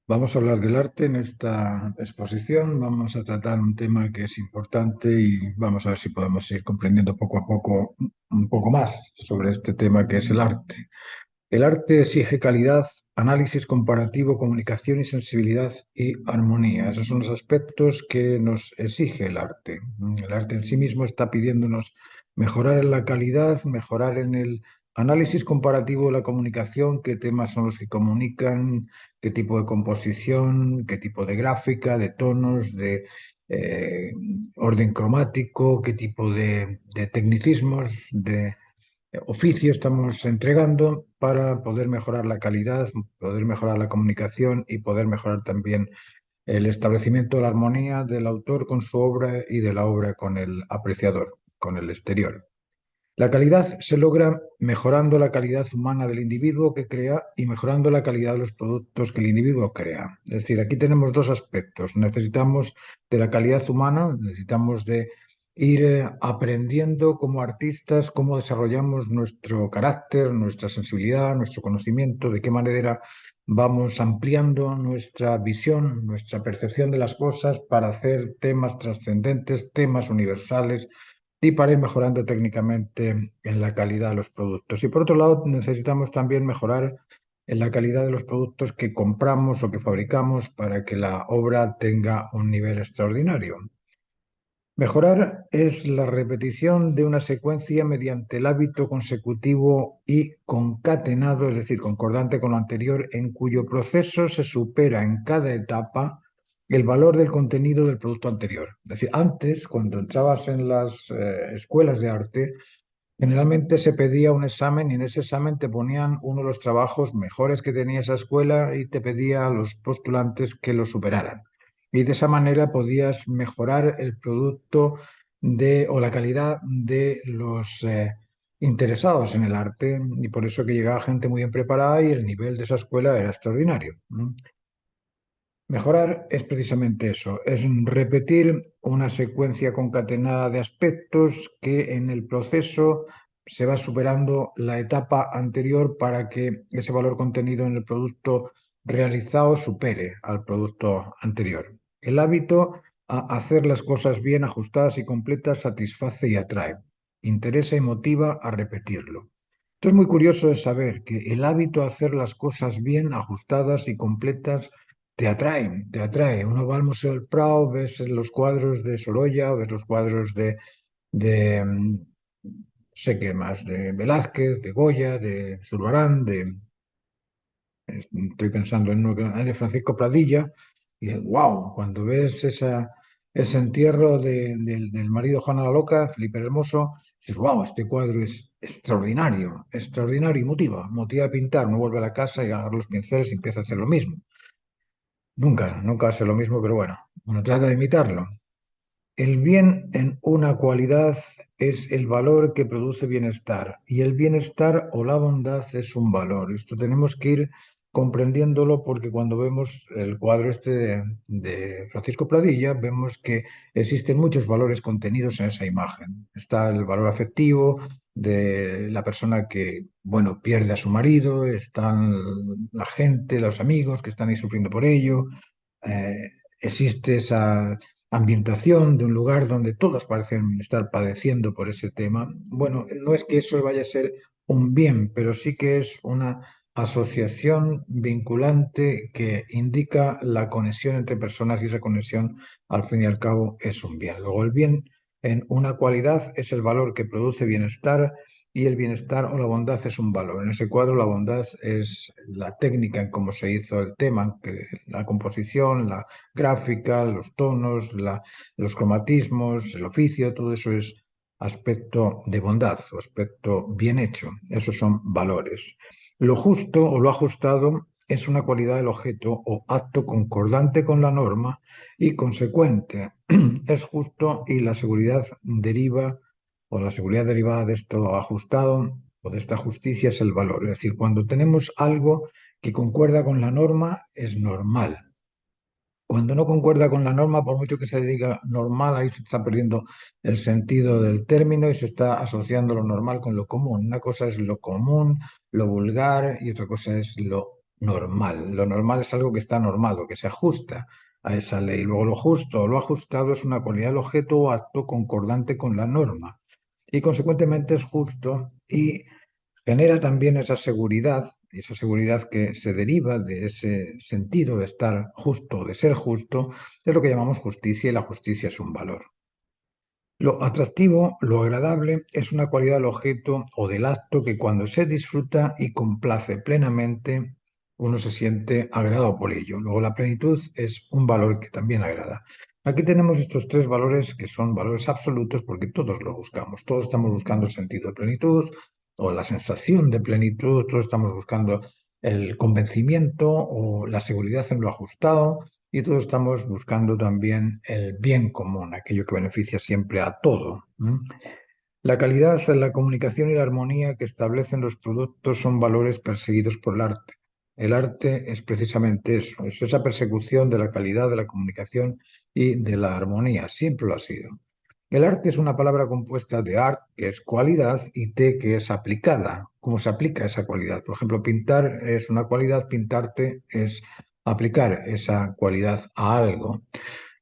Vamos a hablar del arte en esta exposición. Vamos a tratar un tema que es importante y vamos a ver si podemos ir comprendiendo poco a poco un poco más sobre este tema que es el arte. El arte exige calidad, análisis comparativo, comunicación y sensibilidad y armonía. Esos son los aspectos que nos exige el arte. El arte en sí mismo está pidiéndonos mejorar en la calidad, mejorar en el análisis comparativo de la comunicación, qué temas son los que comunican, qué tipo de composición, qué tipo de gráfica, de tonos, de eh, orden cromático, qué tipo de tecnicismos, de oficio estamos entregando para poder mejorar la calidad, poder mejorar la comunicación y poder mejorar también el establecimiento de la armonía del autor con su obra y de la obra con el apreciador, con el exterior. La calidad se logra mejorando la calidad humana del individuo que crea y mejorando la calidad de los productos que el individuo crea. Es decir, aquí tenemos dos aspectos. Necesitamos de la calidad humana, necesitamos de ir aprendiendo como artistas cómo desarrollamos nuestro carácter, nuestra sensibilidad, nuestro conocimiento, de qué manera vamos ampliando nuestra visión, nuestra percepción de las cosas para hacer temas trascendentes, temas universales y para ir mejorando técnicamente en la calidad de los productos. Y por otro lado, necesitamos también mejorar en la calidad de los productos que compramos o que fabricamos para que la obra tenga un nivel extraordinario. Mejorar es la repetición de una secuencia mediante el hábito consecutivo y concatenado, es decir, concordante con lo anterior, en cuyo proceso se supera en cada etapa el valor del contenido del producto anterior. Es decir, antes, cuando entrabas en las escuelas de arte, generalmente se pedía un examen y en ese examen te ponían uno de los trabajos mejores que tenía esa escuela y te pedía a los postulantes que lo superaran. Y de esa manera podías mejorar el producto o la calidad de los interesados en el arte y por eso que llegaba gente muy bien preparada y el nivel de esa escuela era extraordinario. Mejorar es precisamente eso, es repetir una secuencia concatenada de aspectos que en el proceso se va superando la etapa anterior para que ese valor contenido en el producto realizado supere al producto anterior. El hábito a hacer las cosas bien ajustadas y completas satisface y atrae, interesa y motiva a repetirlo. Esto es muy curioso de saber que el hábito a hacer las cosas bien ajustadas y completas te atraen, te atrae. Uno va al Museo del Prado, ves los cuadros de Sorolla, ves los cuadros de sé qué más, de Velázquez, de Goya, de Zurbarán, estoy pensando en uno de Francisco Pradilla, y wow, cuando ves ese entierro del marido Juana la Loca, Felipe el Hermoso, dices, wow, este cuadro es extraordinario, extraordinario, y motiva a pintar, no vuelve a la casa y agarra los pinceles y empieza a hacer lo mismo. Nunca hace lo mismo, pero bueno, uno trata de imitarlo. El bien en una cualidad es el valor que produce bienestar y el bienestar o la bondad es un valor. Esto tenemos que ir comprendiéndolo porque cuando vemos el cuadro este de Francisco Pradilla, vemos que existen muchos valores contenidos en esa imagen. Está el valor afectivo de la persona que, bueno, pierde a su marido, están la gente, los amigos que están ahí sufriendo por ello. Existe esa ambientación de un lugar donde todos parecen estar padeciendo por ese tema. Bueno, no es que eso vaya a ser un bien, pero sí que es una asociación vinculante que indica la conexión entre personas y esa conexión, al fin y al cabo, es un bien. Luego, el bien en una cualidad es el valor que produce bienestar y el bienestar o la bondad es un valor. En ese cuadro la bondad es la técnica en cómo se hizo el tema, la composición, la gráfica, los tonos, los cromatismos, el oficio, todo eso es aspecto de bondad o aspecto bien hecho. Esos son valores. Lo justo o lo ajustado es una cualidad del objeto o acto concordante con la norma y consecuente. Es justo y la seguridad deriva o la seguridad derivada de esto ajustado o de esta justicia es el valor. Es decir, cuando tenemos algo que concuerda con la norma, es normal. Cuando no concuerda con la norma, por mucho que se diga normal, ahí se está perdiendo el sentido del término y se está asociando lo normal con lo común. Una cosa es lo común, lo vulgar y otra cosa es lo normal. Lo normal es algo que está normado, que se ajusta a esa ley. Luego lo justo o lo ajustado es una cualidad del objeto o acto concordante con la norma y consecuentemente es justo y genera también esa seguridad que se deriva de ese sentido de estar justo, de ser justo, es lo que llamamos justicia y la justicia es un valor. Lo atractivo, lo agradable, es una cualidad del objeto o del acto que cuando se disfruta y complace plenamente, uno se siente agradado por ello. Luego la plenitud es un valor que también agrada. Aquí tenemos estos tres valores que son valores absolutos porque todos lo buscamos. Todos estamos buscando el sentido de plenitud o la sensación de plenitud, todos estamos buscando el convencimiento o la seguridad en lo ajustado y todos estamos buscando también el bien común, aquello que beneficia siempre a todo. La calidad, la comunicación y la armonía que establecen los productos son valores perseguidos por el arte. El arte es precisamente eso, es esa persecución de la calidad de la comunicación y de la armonía, siempre lo ha sido. El arte es una palabra compuesta de art, que es cualidad, y te, que es aplicada. ¿Cómo se aplica esa cualidad? Por ejemplo, pintar es una cualidad, pintarte es aplicar esa cualidad a algo.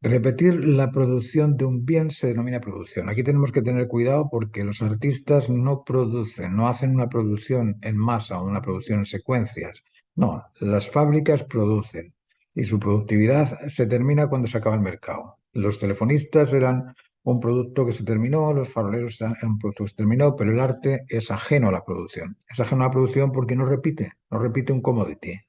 Repetir la producción de un bien se denomina producción. Aquí tenemos que tener cuidado porque los artistas no producen, no hacen una producción en masa o una producción en secuencias. No, las fábricas producen y su productividad se termina cuando se acaba el mercado. Los telefonistas eran un producto que se terminó, los faroleros eran un producto que se terminó, pero el arte es ajeno a la producción. Es ajeno a la producción porque no repite un commodity.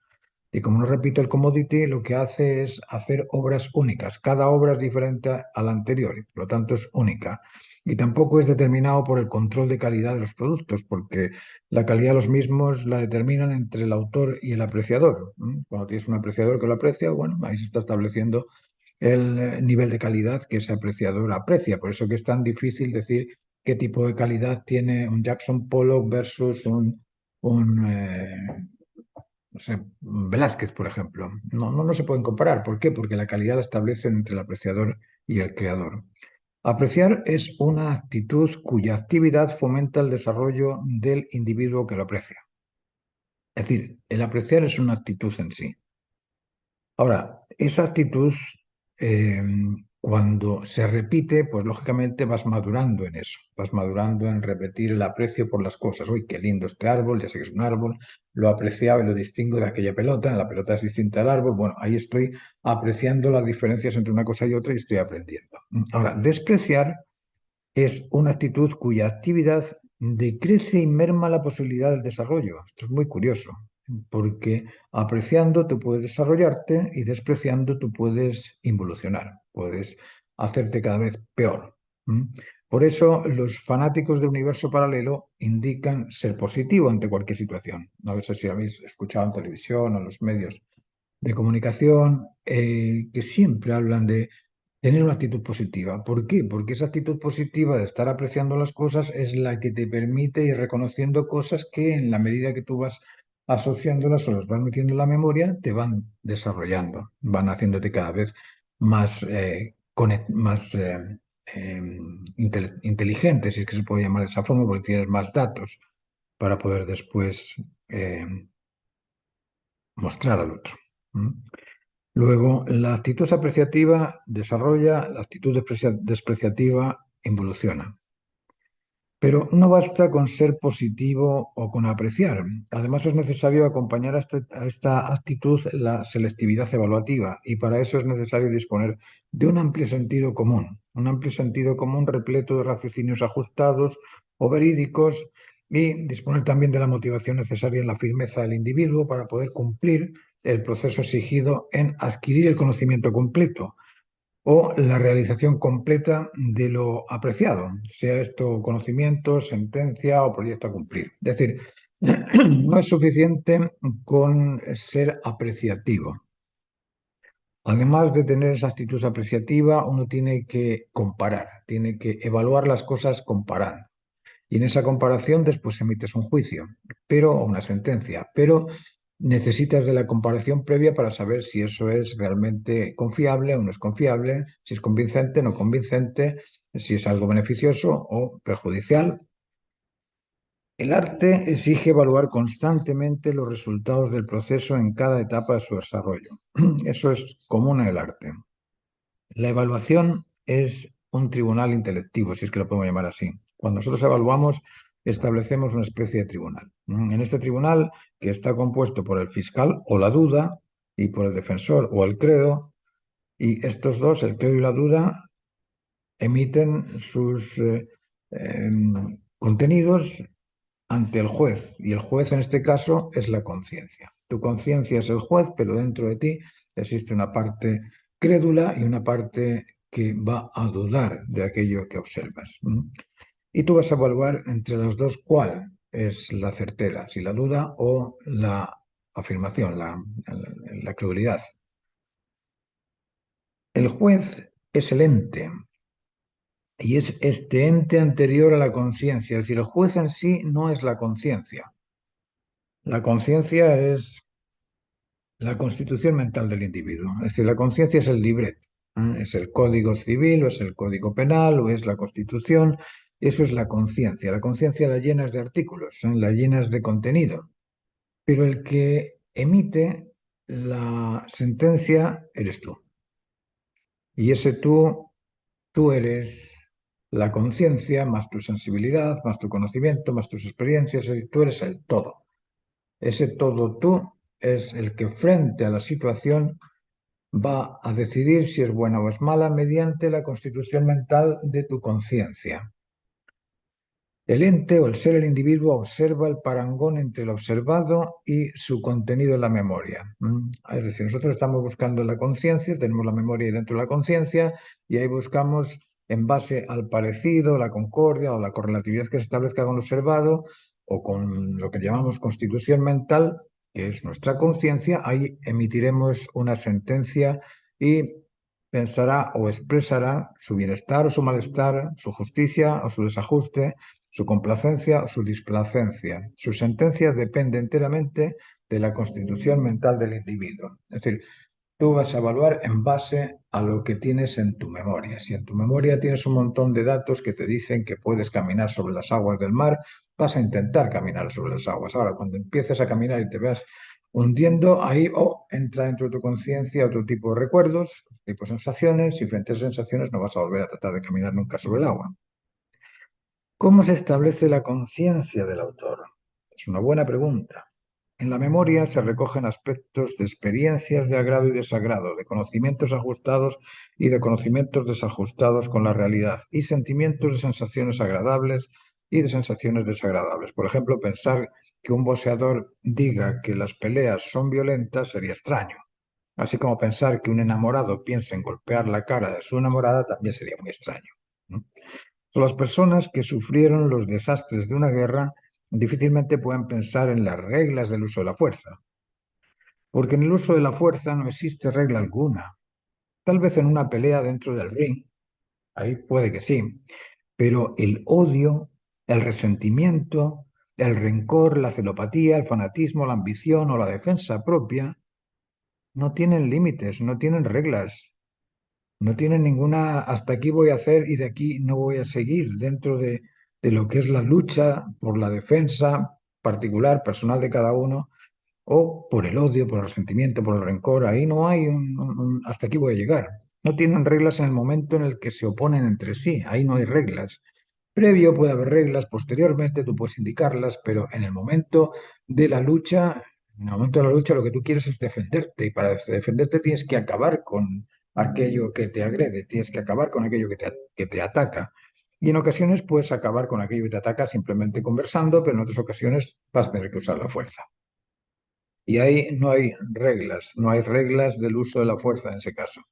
Y como no repito el commodity, lo que hace es hacer obras únicas. Cada obra es diferente a la anterior y por lo tanto es única. Y tampoco es determinado por el control de calidad de los productos, porque la calidad de los mismos la determinan entre el autor y el apreciador. Cuando tienes un apreciador que lo aprecia, bueno, ahí se está estableciendo el nivel de calidad que ese apreciador aprecia. Por eso que es tan difícil decir qué tipo de calidad tiene un Jackson Pollock versus un no sé, Velázquez, por ejemplo. No se pueden comparar. ¿Por qué? Porque la calidad la establecen entre el apreciador y el creador. Apreciar es una actitud cuya actividad fomenta el desarrollo del individuo que lo aprecia. Es decir, el apreciar es una actitud en sí. Ahora, esa actitud, eh, cuando se repite, pues lógicamente vas madurando en eso, vas madurando en repetir el aprecio por las cosas. Uy, qué lindo este árbol, ya sé que es un árbol, lo apreciaba y lo distingo de aquella pelota, la pelota es distinta al árbol, bueno, ahí estoy apreciando las diferencias entre una cosa y otra y estoy aprendiendo. Ahora, despreciar es una actitud cuya actividad decrece y merma la posibilidad del desarrollo. Esto es muy curioso, porque apreciando tú puedes desarrollarte y despreciando tú puedes involucionar, puedes hacerte cada vez peor. ¿Mm? Por eso los fanáticos del universo paralelo indican ser positivo ante cualquier situación. No sé si habéis escuchado en televisión o en los medios de comunicación que siempre hablan de tener una actitud positiva. ¿Por qué? Porque esa actitud positiva de estar apreciando las cosas es la que te permite ir reconociendo cosas que en la medida que tú vas asociándolas o las vas metiendo en la memoria, te van desarrollando, van haciéndote cada vez más, inteligente, si es que se puede llamar de esa forma, porque tienes más datos para poder después eh, mostrar al otro. ¿Mm? Luego, la actitud apreciativa desarrolla, la actitud despreciativa involuciona. Pero no basta con ser positivo o con apreciar. Además, es necesario acompañar a esta actitud la selectividad evaluativa y para eso es necesario disponer de un amplio sentido común repleto de raciocinios ajustados o verídicos y disponer también de la motivación necesaria en la firmeza del individuo para poder cumplir el proceso exigido en adquirir el conocimiento completo o la realización completa de lo apreciado, sea esto conocimiento, sentencia o proyecto a cumplir. Es decir, no es suficiente con ser apreciativo. Además de tener esa actitud apreciativa, uno tiene que comparar, tiene que evaluar las cosas comparando. Y en esa comparación después emites un juicio, pero o una sentencia, pero necesitas de la comparación previa para saber si eso es realmente confiable o no es confiable, si es convincente o no convincente, si es algo beneficioso o perjudicial. El arte exige evaluar constantemente los resultados del proceso en cada etapa de su desarrollo. Eso es común en el arte. La evaluación es un tribunal intelectivo, si es que lo podemos llamar así. Cuando nosotros evaluamos, establecemos una especie de tribunal. En este tribunal, que está compuesto por el fiscal o la duda y por el defensor o el credo, y estos dos, el credo y la duda, emiten sus contenidos ante el juez, y el juez en este caso es la conciencia. Tu conciencia es el juez, pero dentro de ti existe una parte crédula y una parte que va a dudar de aquello que observas. Y tú vas a evaluar entre las dos cuál es la certera, si la duda o la afirmación, la credulidad. El juez es el ente, y es este ente anterior a la conciencia, es decir, el juez en sí no es la conciencia. La conciencia es la constitución mental del individuo. Es decir, la conciencia es el libreto, es el código civil, o es el código penal, o es la constitución. Eso es la conciencia. La conciencia la llenas de artículos, la llenas de contenido. Pero el que emite la sentencia eres tú. Y ese tú eres la conciencia, más tu sensibilidad, más tu conocimiento, más tus experiencias. Tú eres el todo. Ese todo tú es el que frente a la situación va a decidir si es buena o es mala mediante la constitución mental de tu conciencia. El ente o el ser, el individuo, observa el parangón entre lo observado y su contenido en la memoria. Es decir, nosotros estamos buscando la conciencia, tenemos la memoria dentro de la conciencia, y ahí buscamos en base al parecido, la concordia o la correlatividad que se establezca con lo observado o con lo que llamamos constitución mental, que es nuestra conciencia. Ahí emitiremos una sentencia y pensará o expresará su bienestar o su malestar, su justicia o su desajuste, su complacencia o su displacencia. Su sentencia depende enteramente de la constitución mental del individuo. Es decir, tú vas a evaluar en base a lo que tienes en tu memoria. Si en tu memoria tienes un montón de datos que te dicen que puedes caminar sobre las aguas del mar, vas a intentar caminar sobre las aguas. Ahora, cuando empieces a caminar y te veas hundiendo, ahí entra dentro de tu conciencia otro tipo de recuerdos, otro tipo de sensaciones, y frente a esas sensaciones no vas a volver a tratar de caminar nunca sobre el agua. ¿Cómo se establece la conciencia del autor? Es una buena pregunta. En la memoria se recogen aspectos de experiencias de agrado y desagrado, de conocimientos ajustados y de conocimientos desajustados con la realidad, y sentimientos de sensaciones agradables y de sensaciones desagradables. Por ejemplo, pensar que un boxeador diga que las peleas son violentas sería extraño. Así como pensar que un enamorado piense en golpear la cara de su enamorada también sería muy extraño. Las personas que sufrieron los desastres de una guerra difícilmente pueden pensar en las reglas del uso de la fuerza, porque en el uso de la fuerza no existe regla alguna. Tal vez en una pelea dentro del ring, ahí puede que sí, pero el odio, el resentimiento, el rencor, la celopatía, el fanatismo, la ambición o la defensa propia no tienen límites, no tienen reglas. No tienen ninguna, hasta aquí voy a hacer y de aquí no voy a seguir dentro de lo que es la lucha por la defensa particular, personal de cada uno, o por el odio, por el resentimiento, por el rencor. Ahí no hay hasta aquí voy a llegar. No tienen reglas en el momento en el que se oponen entre sí. Ahí no hay reglas. Previo puede haber reglas, posteriormente tú puedes indicarlas, pero en el momento de la lucha, en el momento de la lucha lo que tú quieres es defenderte, y para defenderte tienes que acabar con aquello que te agrede, tienes que acabar con aquello que te ataca. Y en ocasiones puedes acabar con aquello que te ataca simplemente conversando, pero en otras ocasiones vas a tener que usar la fuerza. Y ahí no hay reglas, no hay reglas del uso de la fuerza en ese caso.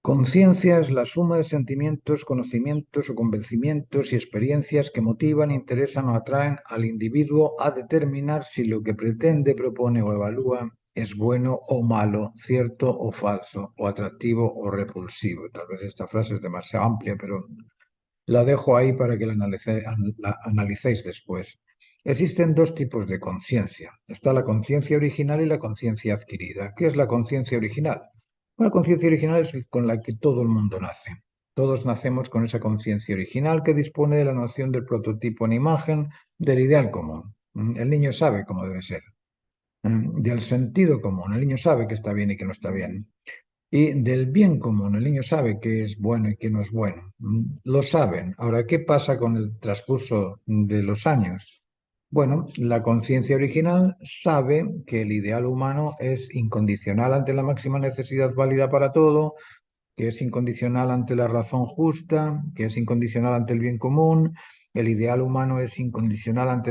Conciencia es la suma de sentimientos, conocimientos o convencimientos y experiencias que motivan, interesan o atraen al individuo a determinar si lo que pretende, propone o evalúa es bueno o malo, cierto o falso, o atractivo o repulsivo. Tal vez esta frase es demasiado amplia, pero la dejo ahí para que la analicéis después. Existen dos tipos de conciencia. Está la conciencia original y la conciencia adquirida. ¿Qué es la conciencia original? Una conciencia original es con la que todo el mundo nace. Todos nacemos con esa conciencia original que dispone de la noción del prototipo en imagen del ideal común. El niño sabe cómo debe ser. Del sentido común. El niño sabe que está bien y que no está bien. Y del bien común. El niño sabe qué es bueno y qué no es bueno. Lo saben. Ahora, ¿qué pasa con el transcurso de los años? Bueno, la conciencia original sabe que el ideal humano es incondicional ante la máxima necesidad válida para todo, que es incondicional ante la razón justa, que es incondicional ante el bien común. El ideal humano es incondicional ante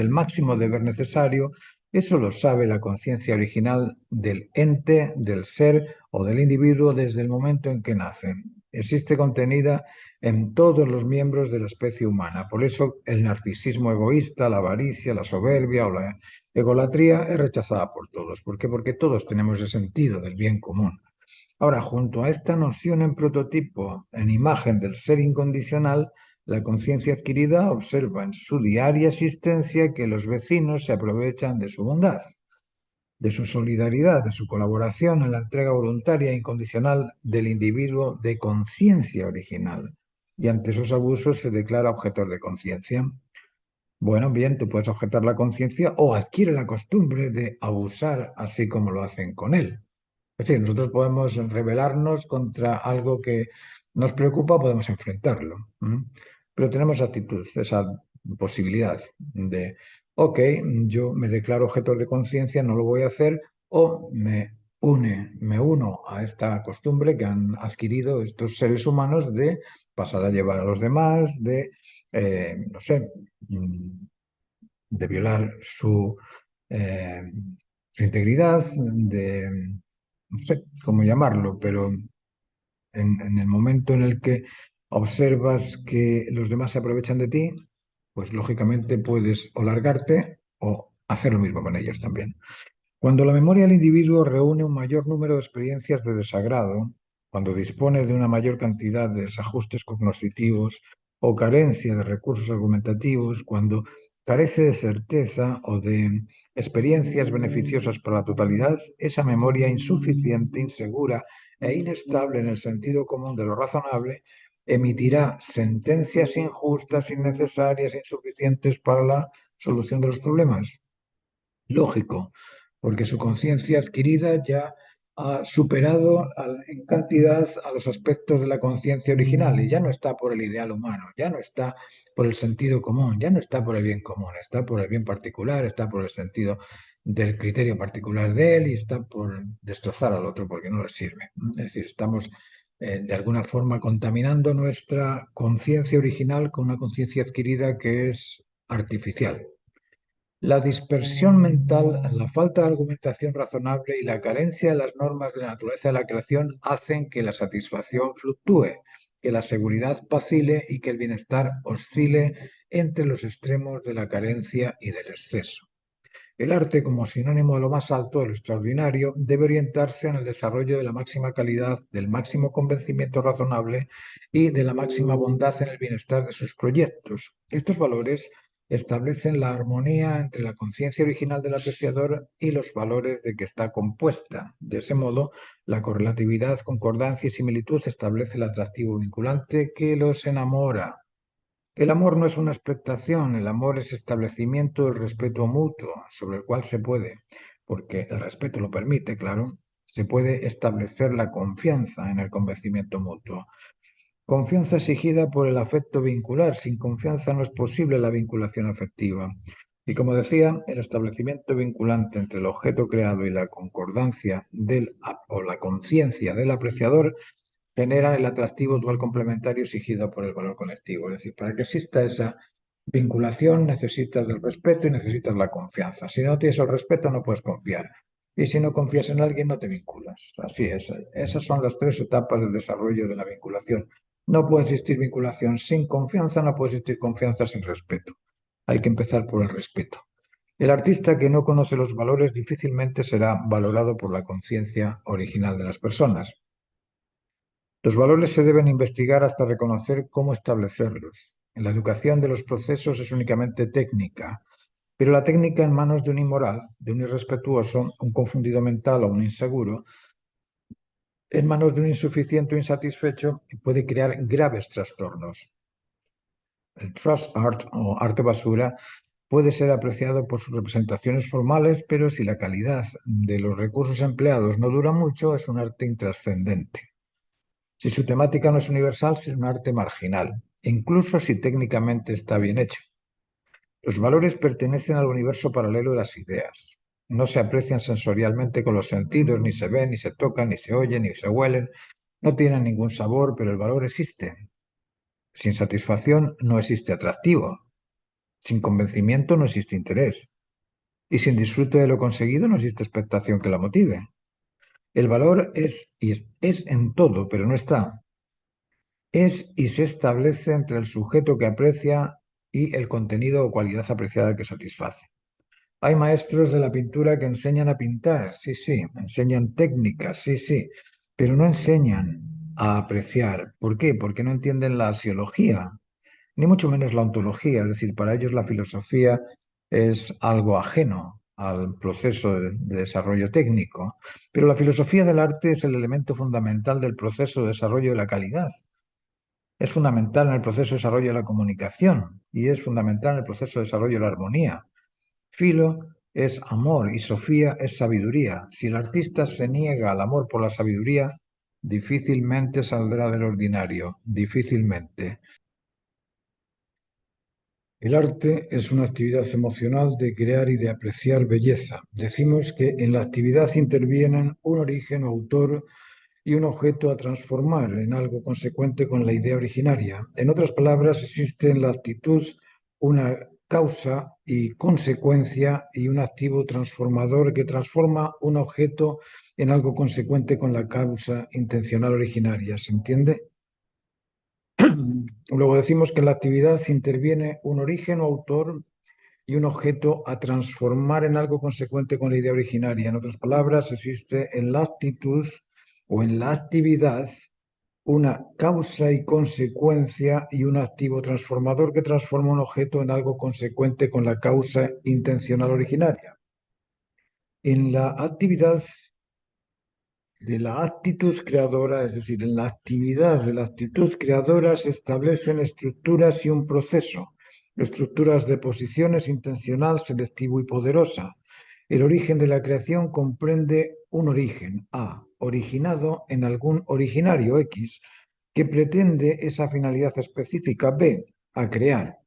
el máximo deber necesario. Eso lo sabe la conciencia original del ente, del ser o del individuo desde el momento en que nace. Existe contenida en todos los miembros de la especie humana. Por eso el narcisismo egoísta, la avaricia, la soberbia o la egolatría es rechazada por todos. ¿Por qué? Porque todos tenemos el sentido del bien común. Ahora, junto a esta noción en prototipo, en imagen del ser incondicional, la conciencia adquirida observa en su diaria existencia que los vecinos se aprovechan de su bondad, de su solidaridad, de su colaboración en la entrega voluntaria e incondicional del individuo de conciencia original. Y ante esos abusos se declara objetor de conciencia. Bueno, bien, tú puedes objetar la conciencia o adquiere la costumbre de abusar así como lo hacen con él. Es decir, nosotros podemos rebelarnos contra algo que nos preocupa, podemos enfrentarlo. Pero tenemos actitud, esa posibilidad de, ok, yo me declaro objeto de conciencia, no lo voy a hacer, o me uno a esta costumbre que han adquirido estos seres humanos de pasar a llevar a los demás, de, no sé, de violar eh, su integridad, de, no sé cómo llamarlo, pero en el momento en el que observas que los demás se aprovechan de ti, pues lógicamente puedes o largarte o hacer lo mismo con ellos también. Cuando la memoria del individuo reúne un mayor número de experiencias de desagrado, cuando dispone de una mayor cantidad de desajustes cognitivos o carencia de recursos argumentativos, cuando carece de certeza o de experiencias beneficiosas para la totalidad, esa memoria insuficiente, insegura e inestable en el sentido común de lo razonable, emitirá sentencias injustas, innecesarias, insuficientes para la solución de los problemas. Lógico, porque su conciencia adquirida ya ha superado en cantidad a los aspectos de la conciencia original y ya no está por el ideal humano, ya no está por el sentido común, ya no está por el bien común, está por el bien particular, está por el sentido del criterio particular de él y está por destrozar al otro porque no le sirve. Es decir, estamos de alguna forma contaminando nuestra conciencia original con una conciencia adquirida que es artificial. La dispersión mental, la falta de argumentación razonable y la carencia de las normas de la naturaleza de la creación hacen que la satisfacción fluctúe, que la seguridad vacile y que el bienestar oscile entre los extremos de la carencia y del exceso. El arte, como sinónimo de lo más alto, de lo extraordinario, debe orientarse en el desarrollo de la máxima calidad, del máximo convencimiento razonable y de la máxima bondad en el bienestar de sus proyectos. Estos valores establecen la armonía entre la conciencia original del apreciador y los valores de que está compuesta. De ese modo, la correlatividad, concordancia y similitud establece el atractivo vinculante que los enamora. El amor no es una expectación, el amor es establecimiento del respeto mutuo, sobre el cual se puede, porque el respeto lo permite, claro, se puede establecer la confianza en el convencimiento mutuo. Confianza exigida por el afecto vincular. Sin confianza no es posible la vinculación afectiva. Y como decía, el establecimiento vinculante entre el objeto creado y la concordancia o la conciencia del apreciador generan el atractivo dual complementario exigido por el valor colectivo. Es decir, para que exista esa vinculación necesitas del respeto y necesitas la confianza. Si no tienes el respeto no puedes confiar. Y si no confías en alguien no te vinculas. Así es. Esas son las tres etapas del desarrollo de la vinculación. No puede existir vinculación sin confianza, no puede existir confianza sin respeto. Hay que empezar por el respeto. El artista que no conoce los valores difícilmente será valorado por la conciencia original de las personas. Los valores se deben investigar hasta reconocer cómo establecerlos. La educación de los procesos es únicamente técnica, pero la técnica en manos de un inmoral, de un irrespetuoso, un confundido mental o un inseguro, en manos de un insuficiente o insatisfecho puede crear graves trastornos. El trash art o arte basura puede ser apreciado por sus representaciones formales, pero si la calidad de los recursos empleados no dura mucho, es un arte intrascendente. Si su temática no es universal, es un arte marginal, incluso si técnicamente está bien hecho. Los valores pertenecen al universo paralelo de las ideas. No se aprecian sensorialmente con los sentidos, ni se ven, ni se tocan, ni se oyen, ni se huelen. No tienen ningún sabor, pero el valor existe. Sin satisfacción no existe atractivo. Sin convencimiento no existe interés. Y sin disfrute de lo conseguido no existe expectación que la motive. El valor es en todo, pero no está. Es y se establece entre el sujeto que aprecia y el contenido o cualidad apreciada que satisface. Hay maestros de la pintura que enseñan a pintar, sí, sí, enseñan técnicas, sí, sí, pero no enseñan a apreciar. ¿Por qué? Porque no entienden la axiología, ni mucho menos la ontología, es decir, para ellos la filosofía es algo ajeno al proceso de desarrollo técnico, pero la filosofía del arte es el elemento fundamental del proceso de desarrollo de la calidad. Es fundamental en el proceso de desarrollo de la comunicación y es fundamental en el proceso de desarrollo de la armonía. Filo es amor y Sofía es sabiduría. Si el artista se niega al amor por la sabiduría, difícilmente saldrá del ordinario, difícilmente. El arte es una actividad emocional de crear y de apreciar belleza. Decimos que en la actividad intervienen un origen o autor y un objeto a transformar en algo consecuente con la idea originaria. En otras palabras, existe en la actitud una causa y consecuencia y un activo transformador que transforma un objeto en algo consecuente con la causa intencional originaria. ¿Se entiende? Luego decimos que en la actividad interviene un origen o autor y un objeto a transformar en algo consecuente con la idea originaria. En otras palabras, existe en la actitud o en la actividad una causa y consecuencia y un activo transformador que transforma un objeto en algo consecuente con la causa intencional originaria. En la actividad de la actitud creadora, es decir, en la actividad de la actitud creadora se establecen estructuras y un proceso, estructuras de posiciones intencional, selectivo y poderosa. El origen de la creación comprende un origen, A, originado en algún originario X, que pretende esa finalidad específica, B, a crear.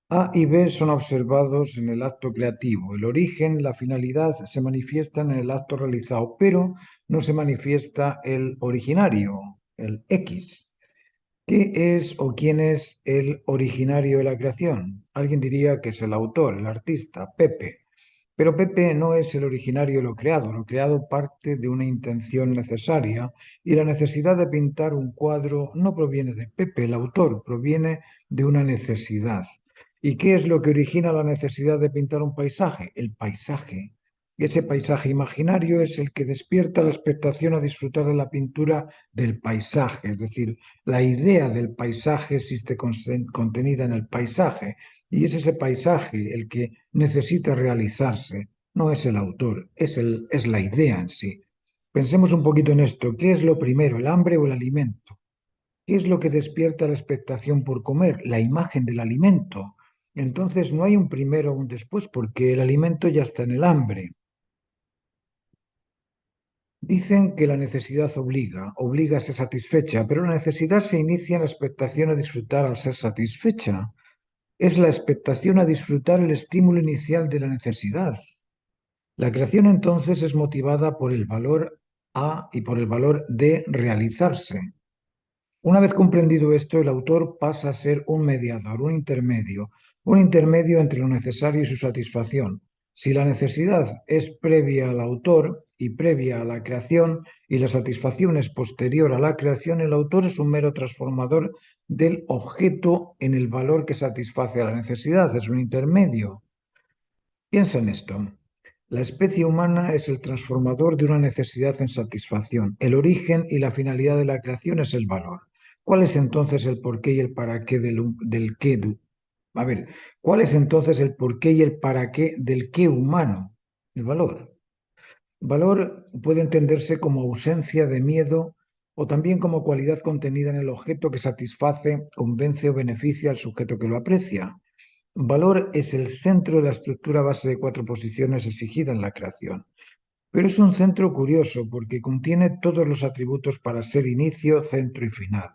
A y B son observados en el acto creativo. El origen, la finalidad se manifiestan en el acto realizado, pero no se manifiesta el originario, el X. ¿Qué es o quién es el originario de la creación? Alguien diría que es el autor, el artista, Pepe. Pero Pepe no es el originario de lo creado. Lo creado parte de una intención necesaria y la necesidad de pintar un cuadro no proviene de Pepe, el autor, proviene de una necesidad. ¿Y qué es lo que origina la necesidad de pintar un paisaje? El paisaje. Y ese paisaje imaginario es el que despierta la expectación a disfrutar de la pintura del paisaje, es decir, la idea del paisaje existe contenida en el paisaje y es ese paisaje el que necesita realizarse, no es el autor, es la idea en sí. Pensemos un poquito en esto. ¿Qué es lo primero, el hambre o el alimento? ¿Qué es lo que despierta la expectación por comer? La imagen del alimento. Entonces no hay un primero o un después porque el alimento ya está en el hambre. Dicen que la necesidad obliga a ser satisfecha, pero la necesidad se inicia en la expectación a disfrutar al ser satisfecha. Es la expectación a disfrutar el estímulo inicial de la necesidad. La creación entonces es motivada por el valor A y por el valor de realizarse. Una vez comprendido esto, el autor pasa a ser un mediador, un intermedio entre lo necesario y su satisfacción. Si la necesidad es previa al autor y previa a la creación y la satisfacción es posterior a la creación, el autor es un mero transformador del objeto en el valor que satisface a la necesidad, es un intermedio. Piensa en esto. La especie humana es el transformador de una necesidad en satisfacción. El origen y la finalidad de la creación es el valor. ¿Cuál es entonces el porqué y el para qué del qué? A ver, ¿cuál es entonces el porqué y el para qué del qué humano? El valor. Valor puede entenderse como ausencia de miedo o también como cualidad contenida en el objeto que satisface, convence o beneficia al sujeto que lo aprecia. Valor es el centro de la estructura base de cuatro posiciones exigida en la creación. Pero es un centro curioso porque contiene todos los atributos para ser inicio, centro y final.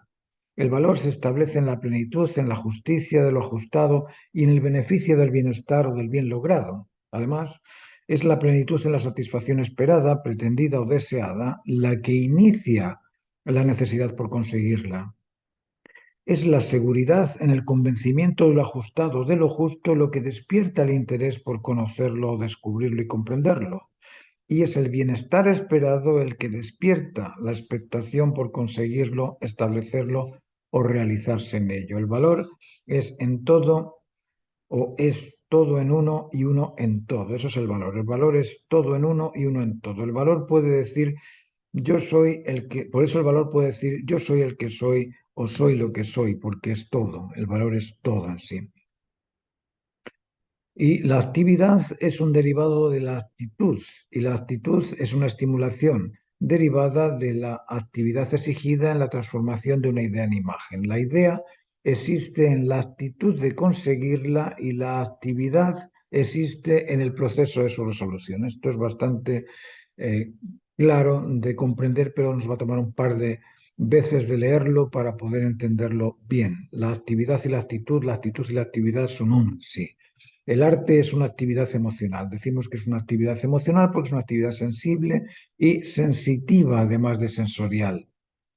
El valor se establece en la plenitud, en la justicia de lo ajustado y en el beneficio del bienestar o del bien logrado. Además, es la plenitud en la satisfacción esperada, pretendida o deseada, la que inicia la necesidad por conseguirla. Es la seguridad en el convencimiento de lo ajustado, de lo justo, lo que despierta el interés por conocerlo, descubrirlo y comprenderlo. Y es el bienestar esperado el que despierta la expectación por conseguirlo, establecerlo o realizarse en ello. El valor es en todo o es todo en uno y uno en todo. Eso es el valor. El valor es todo en uno y uno en todo. El valor puede decir yo soy el que, por eso el valor puede decir yo soy el que soy o soy lo que soy, porque es todo. El valor es todo en sí. Y la actividad es un derivado de la actitud, y la actitud es una estimulación derivada de la actividad exigida en la transformación de una idea en imagen. La idea existe en la actitud de conseguirla y la actividad existe en el proceso de su resolución. Esto es bastante eh, claro de comprender, pero nos va a tomar un par de veces de leerlo para poder entenderlo bien. La actividad y la actividad son un sí. El arte es una actividad emocional. Decimos que es una actividad emocional porque es una actividad sensible y sensitiva, además de sensorial.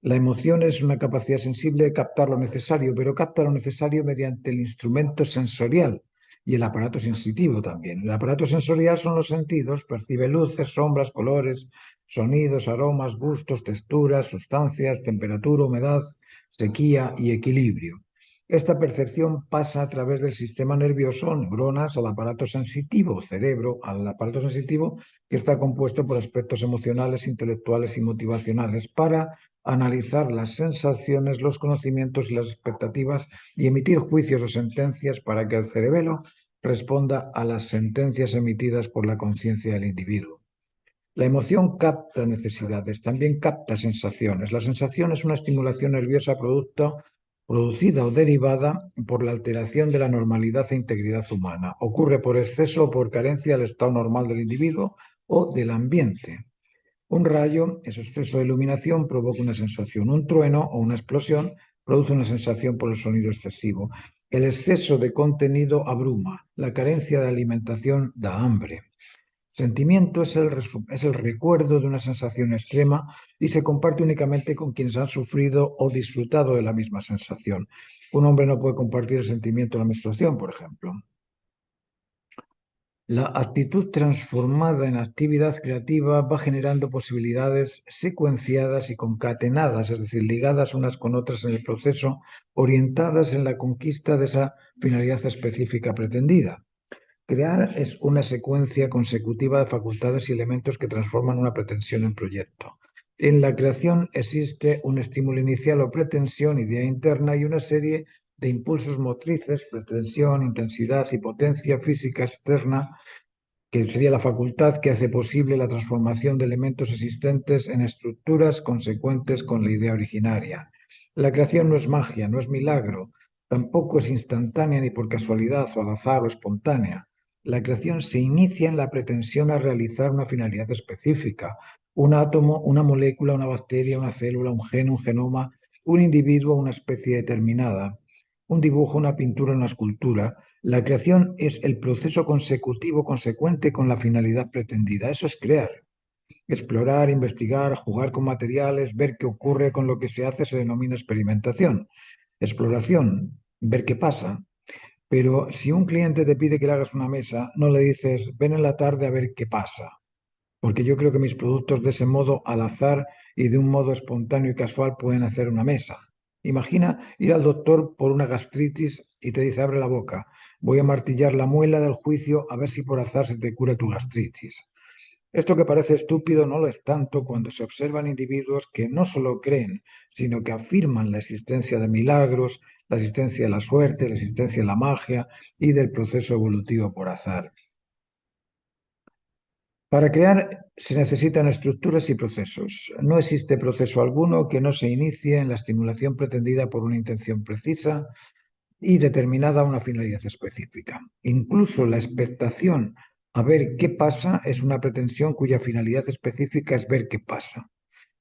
La emoción es una capacidad sensible de captar lo necesario, pero capta lo necesario mediante el instrumento sensorial y el aparato sensitivo también. El aparato sensorial son los sentidos, percibe luces, sombras, colores, sonidos, aromas, gustos, texturas, sustancias, temperatura, humedad, sequía y equilibrio. Esta percepción pasa a través del sistema nervioso, neuronas, al aparato sensitivo, cerebro, al aparato sensitivo, que está compuesto por aspectos emocionales, intelectuales y motivacionales, para analizar las sensaciones, los conocimientos y las expectativas y emitir juicios o sentencias para que el cerebelo responda a las sentencias emitidas por la conciencia del individuo. La emoción capta necesidades, también capta sensaciones. La sensación es una estimulación nerviosa producida o derivada por la alteración de la normalidad e integridad humana. Ocurre por exceso o por carencia del estado normal del individuo o del ambiente. Un rayo, ese exceso de iluminación, provoca una sensación. Un trueno o una explosión produce una sensación por el sonido excesivo. El exceso de contenido abruma. La carencia de alimentación da hambre. Sentimiento es el recuerdo de una sensación extrema y se comparte únicamente con quienes han sufrido o disfrutado de la misma sensación. Un hombre no puede compartir el sentimiento de la menstruación, por ejemplo. La actitud transformada en actividad creativa va generando posibilidades secuenciadas y concatenadas, es decir, ligadas unas con otras en el proceso, orientadas en la conquista de esa finalidad específica pretendida. Crear es una secuencia consecutiva de facultades y elementos que transforman una pretensión en proyecto. En la creación existe un estímulo inicial o pretensión, idea interna, y una serie de impulsos motrices, pretensión, intensidad y potencia física externa, que sería la facultad que hace posible la transformación de elementos existentes en estructuras consecuentes con la idea originaria. La creación no es magia, no es milagro, tampoco es instantánea ni por casualidad o al azar o espontánea. La creación se inicia en la pretensión a realizar una finalidad específica, un átomo, una molécula, una bacteria, una célula, un gen, un genoma, un individuo, una especie determinada, un dibujo, una pintura, una escultura. La creación es el proceso consecutivo consecuente con la finalidad pretendida. Eso es crear. Explorar, investigar, jugar con materiales, ver qué ocurre con lo que se hace se denomina experimentación. Exploración, ver qué pasa. Pero si un cliente te pide que le hagas una mesa, no le dices, ven en la tarde a ver qué pasa. Porque yo creo que mis productos de ese modo, al azar y de un modo espontáneo y casual, pueden hacer una mesa. Imagina ir al doctor por una gastritis y te dice, abre la boca, voy a martillar la muela del juicio a ver si por azar se te cura tu gastritis. Esto que parece estúpido no lo es tanto cuando se observan individuos que no solo creen, sino que afirman la existencia de milagros, la existencia de la suerte, la existencia de la magia y del proceso evolutivo por azar. Para crear se necesitan estructuras y procesos. No existe proceso alguno que no se inicie en la estimulación pretendida por una intención precisa y determinada a una finalidad específica. Incluso la expectación a ver qué pasa es una pretensión cuya finalidad específica es ver qué pasa.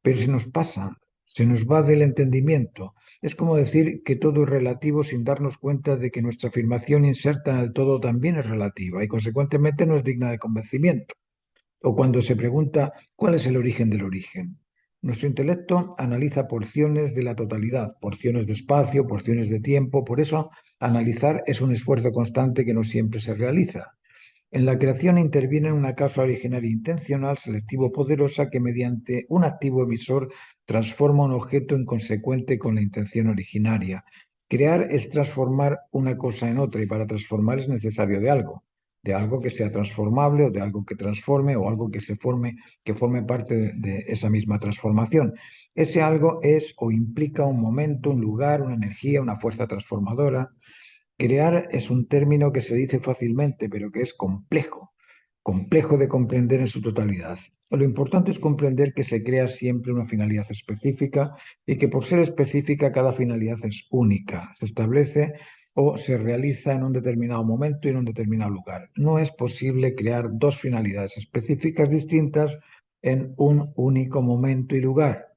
Pero si nos pasa, se nos va del entendimiento. Es como decir que todo es relativo sin darnos cuenta de que nuestra afirmación inserta en el todo también es relativa y consecuentemente no es digna de convencimiento. O cuando se pregunta cuál es el origen del origen. Nuestro intelecto analiza porciones de la totalidad, porciones de espacio, porciones de tiempo. Por eso, analizar es un esfuerzo constante que no siempre se realiza. En la creación interviene una causa originaria intencional, selectivo poderosa, que mediante un activo emisor transforma un objeto inconsecuente con la intención originaria. Crear es transformar una cosa en otra y para transformar es necesario de algo que sea transformable o de algo que transforme o algo que se forme, que forme parte de esa misma transformación. Ese algo es o implica un momento, un lugar, una energía, una fuerza transformadora. Crear es un término que se dice fácilmente, pero que es complejo, complejo de comprender en su totalidad. Lo importante es comprender que se crea siempre una finalidad específica y que por ser específica cada finalidad es única, se establece o se realiza en un determinado momento y en un determinado lugar. No es posible crear dos finalidades específicas distintas en un único momento y lugar.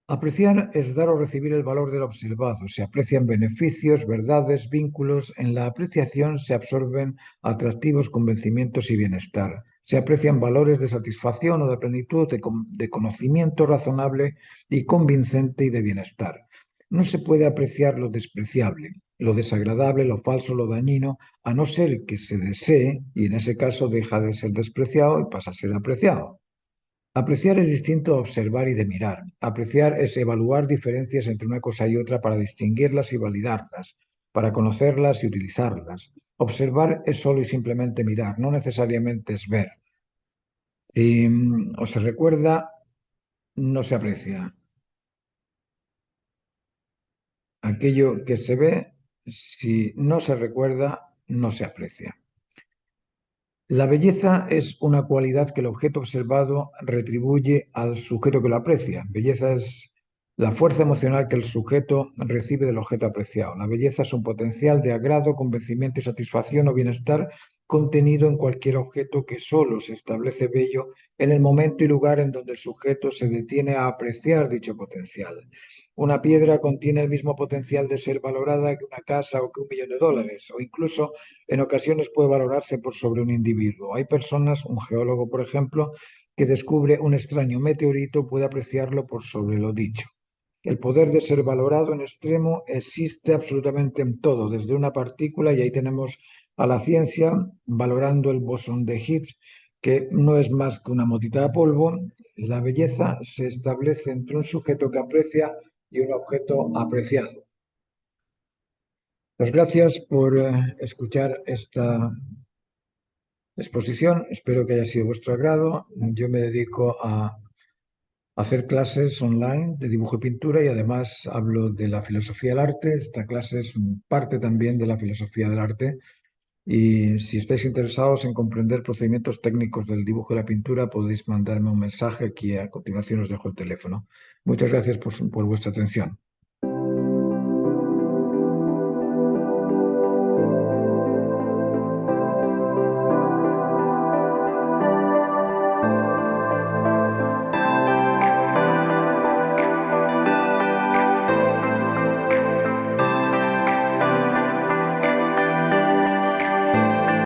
Apreciar es dar o recibir el valor del observado. Se aprecian beneficios, verdades, vínculos. En la apreciación se absorben atractivos, convencimientos y bienestar. Se aprecian valores de satisfacción o de plenitud, de conocimiento razonable y convincente y de bienestar. No se puede apreciar lo despreciable, lo desagradable, lo falso, lo dañino, a no ser que se desee, y en ese caso deja de ser despreciado y pasa a ser apreciado. Apreciar es distinto a observar y de mirar. Apreciar es evaluar diferencias entre una cosa y otra para distinguirlas y validarlas, para conocerlas y utilizarlas. Observar es solo y simplemente mirar, no necesariamente es ver. Si os se recuerda, no se aprecia. Aquello que se ve, si no se recuerda, no se aprecia. La belleza es una cualidad que el objeto observado retribuye al sujeto que lo aprecia. Belleza es la fuerza emocional que el sujeto recibe del objeto apreciado. La belleza es un potencial de agrado, convencimiento y satisfacción o bienestar contenido en cualquier objeto que solo se establece bello en el momento y lugar en donde el sujeto se detiene a apreciar dicho potencial. Una piedra contiene el mismo potencial de ser valorada que una casa o que $1 millón, o incluso en ocasiones puede valorarse por sobre un individuo. Hay personas, un geólogo por ejemplo, que descubre un extraño meteorito, puede apreciarlo por sobre lo dicho. El poder de ser valorado en extremo existe absolutamente en todo, desde una partícula, y ahí tenemos a la ciencia valorando el bosón de Higgs, que no es más que una motita de polvo. La belleza se establece entre un sujeto que aprecia y un objeto apreciado. Pues gracias por escuchar esta exposición. Espero que haya sido de vuestro agrado. Yo me dedico a hacer clases online de dibujo y pintura y además hablo de la filosofía del arte. Esta clase es parte también de la filosofía del arte. Y si estáis interesados en comprender procedimientos técnicos del dibujo y la pintura, podéis mandarme un mensaje aquí. A continuación os dejo el teléfono. Muchas gracias por vuestra atención.